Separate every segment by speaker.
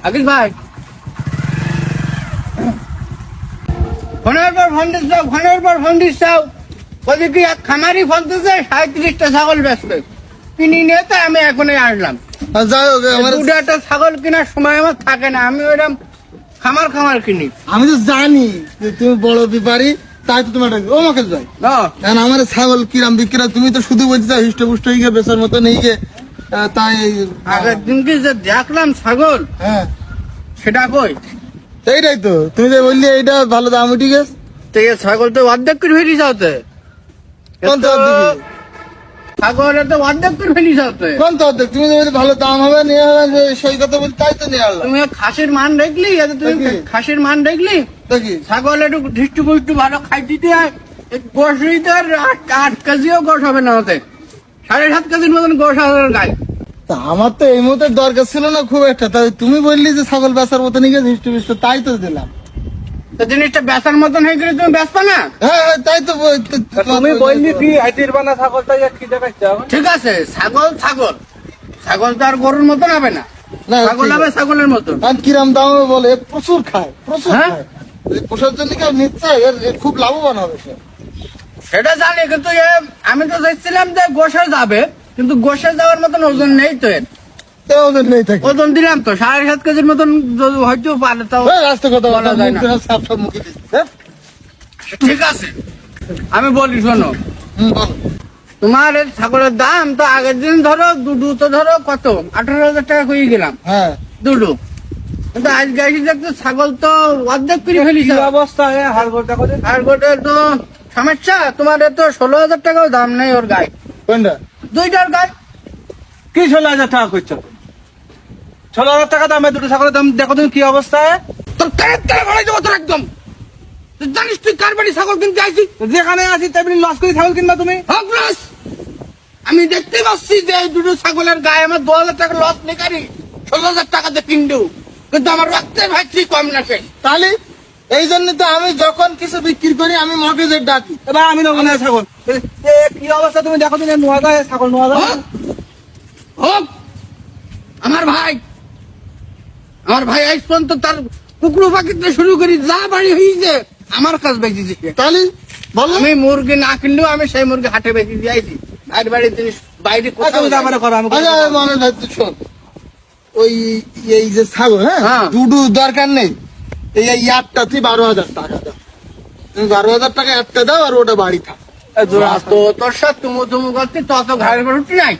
Speaker 1: আকিল ভাই ফোনের পর ফোন দিচ্ছাও ওদিকে এক খামারি ফোন দিচ্ছে 37টা ছাগল বেচবে কিনি নিয়ে তো আমি এখনই আসলাম।
Speaker 2: যাই হোক
Speaker 1: দুটো একটা ছাগল কেনার সময় আমার থাকে না, আমি ওইরকম খামার কিনি।
Speaker 2: আমি তো জানি যে তুমি বড় ব্যাপারী, তাই তো তোমার ও আমাকে যাই আমার ছাগল কিরাম বিক্রি তুমি তো শুধু বলছো হিষ্টপুষ্ট হয়ে গিয়ে বেচার মতো নেই গে, তাই
Speaker 1: আগের দিনকে যে দেখলাম ছাগল
Speaker 2: হ্যাঁ
Speaker 1: সেটা কই
Speaker 2: এইটাই তো তুমি যে বললি এইটা ভালো দাম উঠে গেছে,
Speaker 1: তো এই ছাগল তো অর্ধেক করে ফেলি যাওতে
Speaker 2: কোন তো অর্ধেক
Speaker 1: ছাগলের তো অর্ধেক করে ফেলি যাওতে
Speaker 2: কোন তো অর্ধেক তুমি যে বললে ভালো দাম হবে নিয়ে হবে সেই কথা বলি, তাই তো নিয়ে আসলাম।
Speaker 1: তুমি খাসির মান দেখলি তুমি খাসির মান দেখলি
Speaker 2: দেখি
Speaker 1: ছাগল একটু ধিষ্টু পুষ্টু ভালো খাই দিতে গোশ দিতে 8 কেজিও গোশ হবে না হতে 7.5 কেজির মতন গোশ হবে গায়ে।
Speaker 2: তা আমার তো এই মুহূর্তে দরকার ছিল না খুব একটা, তাই তুমি বললি যে ছাগল বেচার মতো নিয়ে গেছে হিষ্টপুষ্ট, তাই তো দিলাম।
Speaker 1: তো জিনিসটা বেচার মতন হয়ে গেলে তুমি বেচবা না?
Speaker 2: হ্যাঁ তাই তো
Speaker 1: তুমি বললি কি আইতির বানা ছাগলটা কি দেখাচ্ছ? ঠিক আছে ছাগল তো আর গরুর মতন হবে না, ছাগল হবে ছাগলের মতন।
Speaker 2: কিরাম দাম হবে বলে প্রচুর খায়
Speaker 1: হ্যাঁ?
Speaker 2: পোষার জন্য কেউ নিচ্ছে এর খুব লাভবান হবে সে।
Speaker 1: সেটা জানি, কিন্তু আমি তো চাইছিলাম যে গোশে যাবে, কিন্তু গোশে যাওয়ার মতন ওজন নেই তো এর।
Speaker 2: ওদের নেই থাকে
Speaker 1: ওজন দিলাম তো 7.5 কেজির মতন হয়তো পারে, তাও
Speaker 2: রাস্তা কথা
Speaker 1: বলা যায় না।
Speaker 2: সাপ সাপ মুখে দিচ্ছে।
Speaker 1: ঠিক আছে আমি বলি শোনো,
Speaker 2: বলো।
Speaker 1: তোমার এই ছাগলের দাম তো আগের দিন ধরো দুটো তো ধরো কত 18,000 টাকা হয়ে গেলাম
Speaker 2: হ্যাঁ
Speaker 1: দুটো, কিন্তু আজকে এসে দেখতো ছাগল তো অর্ধেক করে ফেলিস অবস্থা। হাড়গোটের তো সমস্যা, তোমার তো 16,000 টাকাও দাম নেই ওর গায়ে,
Speaker 2: কোনটা
Speaker 1: দুইটার গায়ে।
Speaker 3: কি 16,000 টাকা করছো? 16,000 টাকা দামে দুটো ছাগলের দাম দেখো তুমি কি অবস্থা।
Speaker 1: তোর কারেক্ট বাড়াই দেবো তোর একদম। তুই জানিস তুই কার বাড়ি ছাগল কিনতে আইছিস?
Speaker 3: যেখানে আছি তেমনি লস করে ছাগল কিনবা তুমি।
Speaker 1: হোক লস, আমি দেখতে পাচ্ছি যে এই দুটো ছাগলের গায়ে আমার 2,000 টাকা লস নেই, 16,000 টাকা দিয়ে কিনবো, কিন্তু আমার রক্তের ভাইছি কম না সে।
Speaker 2: তাহলে এই জন্য তো আমি যখন কিছু বিক্রি করি আমি মগেজের ডাকি।
Speaker 3: এবার আমি নেবো না ছাগল। কি অবস্থা তুমি দেখো তুমি নোয়াগাঁও ছাগল নোয়াগাঁও।
Speaker 1: হোক আমার ভাই আজ পর্যন্ত তার কুকুর পাখিতে শুরু করি যা বাড়ি হয়েছে আমার কাজ বেঁচে দিচ্ছে।
Speaker 2: তাহলে বলো
Speaker 1: আমি মুরগি না কিনলেও আমি সেই মুরগি হাটে বেঁচে দিয়েছি, ভাইয়ের বাড়ির জিনিস বাইরে কোথাও যাবে না।
Speaker 2: মনে থাকতে শোন, ওই এই যে ছাগল হ্যাঁ দুটো দরকার নেই, এই একটা তুই 12,000 টাকা দাও, তুমি 12,000 টাকা একটা দাও আর ওটা বাড়ি থাক।
Speaker 1: তো তোর সাথে তুমু করছি তত ঘাড়ের রুটি নাই।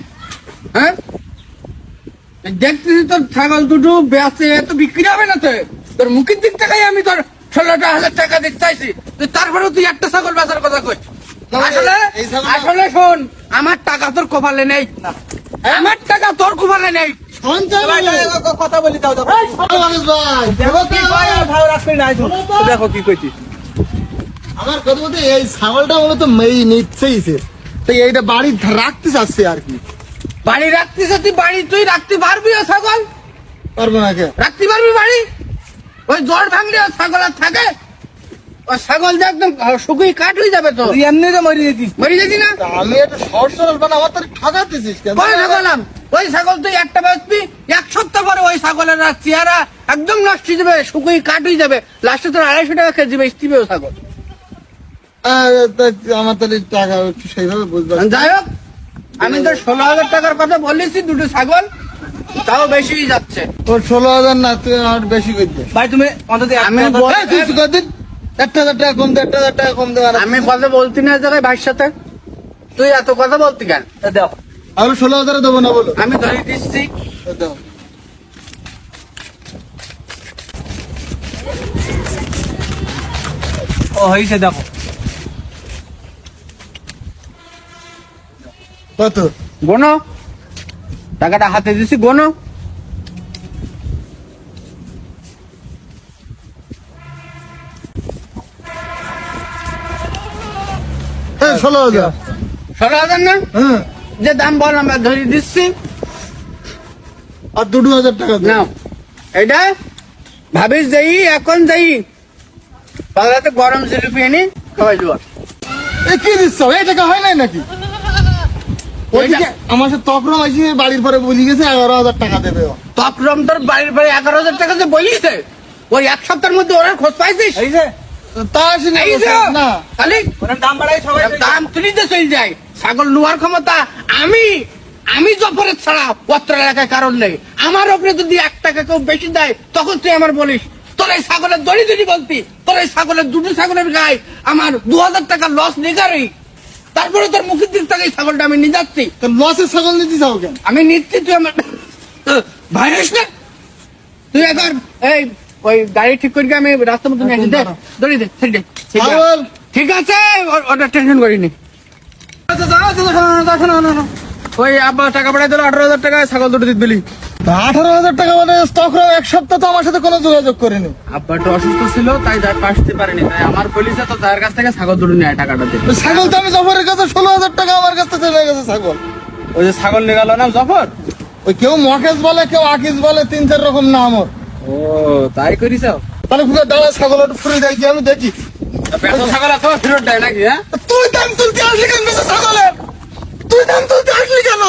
Speaker 1: হ্যাঁ দেখতেছি তোর ছাগল দুটো বেঁচে তো বিক্রি হবে না, তো তোর মুখের দিক টাকাই আমি তোর 16,000 টাকা দিতে চাইছি, তারপরেও তুই একটা ছাগল বেচার কথা কই। আসলে শোন, আমার টাকা তোর কপালে নেই, আমার টাকা তোর কপালে নেই।
Speaker 3: কথা বলি দাও দেখো কি কইছি।
Speaker 2: আমার কথা বলতে এই ছাগলটা মূলত মেয়ে নিচ্ছেই তো এইটা বাড়ি রাখতে চাচ্ছে আর কি।
Speaker 1: বাড়ি রাখতে তুই বাড়ি তুই রাখতে পারবি ও ছাগল?
Speaker 2: পারবো না কে
Speaker 1: রাখতে পারবি বাড়ি? ওই জ্বর ভাঙলে ও ছাগল আর থাকে? ও ছাগল যে একদম শুকিয়ে কাঠ হয়ে যাবে তো।
Speaker 3: এমনি তো মরে যেতি
Speaker 1: না?
Speaker 2: আমি একটা সহজ সরল বানা আমার তার ঠকাতেছিস কেন?
Speaker 1: ওই ছাগল তুই একটা বেচবি, 1 সপ্তাহ পরে ওই ছাগলের চেহারা একদম নষ্ট হয়ে যাবে, শুকিয়ে কাঠ হয়ে যাবে, লাস্টে তোর 250 টাকা কেজি বেচতিবে ও ছাগল।
Speaker 2: আমার তাহলে টাকা একটু সেইভাবে বুঝবো।
Speaker 1: যাই হোক, আমি তো 16,000 টাকার কথা বলেছি দুটো ছাগল, তাও বেশি যাচ্ছে।
Speaker 2: তোর 16,000 না, তুই আমার বেশি করতে
Speaker 3: ভাই তুমি অন্তত
Speaker 1: আমি
Speaker 2: 1,000 টাকা কম দে, 1,000 টাকা কম দে।
Speaker 1: আমি কথা বলতি না জায়গায় ভাইয়ের সাথে, তুই এত কথা বলতি কেন?
Speaker 3: দাও
Speaker 2: আমি 16,000 দেবো না বলো,
Speaker 1: আমি ধরে দিচ্ছি।
Speaker 2: দাও
Speaker 3: ও হয়েছে দেখো
Speaker 2: কত
Speaker 1: গোনো, টাকাটা হাতে দিছি গোনো।
Speaker 2: হ্যাঁ 16,000।
Speaker 1: 16,000 না?
Speaker 2: হ্যাঁ
Speaker 1: যে দাম বল আমরা ধরে দিচ্ছি।
Speaker 2: আর 2,000 টাকা
Speaker 1: না এটা ভাবিস যাই, এখন যাই বাজারে গরম জিলিপি এনে খাওয়াই দেবো।
Speaker 2: কি দিচ্ছ? এই টাকা হয় নাই নাকি? ওইদিকে আমার সাথে তকরম আছে বাড়ির পরে বলি গেছে 11,000 টাকা দেবে ও।
Speaker 1: তকরম তোর বাড়ির বাড়ি 11,000 টাকা যে বলিছে ওই এক সপ্তাহের মধ্যে ওরা খোঁজ পাইছিস?
Speaker 3: এই যে
Speaker 2: তা আসেনি
Speaker 1: এই যে
Speaker 2: না
Speaker 1: খালি
Speaker 3: ওরা দাম বাড়াই সবাই
Speaker 1: দাম তুলিতে চলে যায়। ছাগল নেওয়ার ক্ষমতা আমি জফরের ছাড়া পত্র এলাকায় কারণ নেই। আমার উপরে যদি 1 টাকা কেউ বেশি দেয় তখন তুই আমার বলিস তোর এই ছাগলের দড়ি দড়ি বলতি, তোর এই ছাগলের দুটো ছাগলের গায়ে আমার 2,000 টাকা লস নেগারই। তারপরে তোর মুখের দিক থেকে এই ছাগলটা আমি নিয়ে যাচ্ছি।
Speaker 2: তো লসের ছাগল নিতে যাও কেন?
Speaker 1: আমি নিচ্ছি, তুই আমার ভাইরাস না। তুই এখন এই ওই গাড়ি ঠিক করে আমি রাস্তার মধ্যে নিয়ে আসি। দে দড়ি দে, ছেড়ে দে।
Speaker 2: ছাগল
Speaker 1: ঠিক আছে, ওটা টেনশন করিনি। ওই আব্বা টাকা পাঠাই দিল 18,000 টাকা, ছাগল দুটো দিতে দিলি।
Speaker 2: 18,000 টাকা মানে তকরম এক সপ্তাহ তো আমার সাথে কোনো যোগাযোগ করেনি।
Speaker 1: আব্বা একটু অসুস্থ ছিল তাই আসতে পারেনি, তাই আমার বলিছে তো তার কাছ থেকে ছাগল দুটো নিয়ে টাকাটা দিতে।
Speaker 2: তো ছাগল তো আমি জফরের কাছে 16,000 টাকা আমার কাছ থেকে চলে গেছে ছাগল।
Speaker 3: ওই যে ছাগল নিয়ে গেল না জফর।
Speaker 2: ওই কেউ মকেশ বলে, কেউ আকিস বলে, 3-4 রকম নাম ওর।
Speaker 1: ও তাই করিস?
Speaker 2: তাহলে পুরো দাঁড়া ছাগল একটু ফুরে যাই আমি দেখি।
Speaker 1: ছাগল তো ফেরত দেয় নাকি? হ্যাঁ,
Speaker 2: তুই দাম তুলতে আসলি কেন বেশি ছাগলের? তুই দাম তুলতে আসলি কেন?